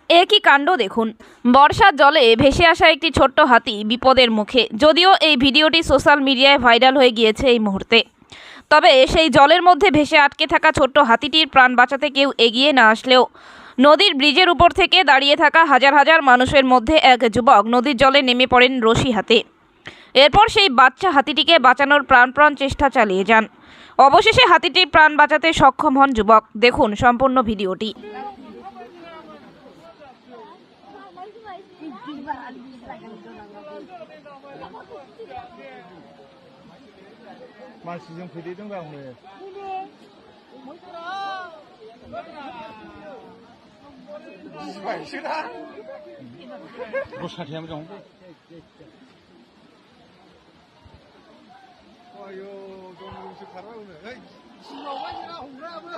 একই কাণ্ড দেখুন। বর্ষার জলে ভেসে আসা একটি ছোট্ট হাতি বিপদের মুখে। যদিও এই ভিডিওটি সোশ্যাল মিডিয়ায় ভাইরাল হয়ে গিয়েছে এই মুহূর্তে, তবে সেই জলের মধ্যে ভেসে আটকে থাকা ছোট্ট হাতিটির প্রাণ বাঁচাতে কেউ এগিয়ে না আসলেও নদীর ব্রিজের উপর থেকে দাঁড়িয়ে থাকা হাজার হাজার মানুষের মধ্যে এক যুবক নদীর জলে নেমে পড়েন রশি হাতে। এরপর সেই বাচ্চা হাতিটিকে বাঁচানোর প্রাণপণ চেষ্টা চালিয়ে যান। অবশেষে হাতিটির প্রাণ বাঁচাতে সক্ষম হন যুবক। দেখুন সম্পূর্ণ ভিডিওটি। मानसिजों फैदेरदों बा हनै रसाथिया मोजां आयौ दंसो खारबाय हनै ओइ सिङावबा जोंना हमग्राबो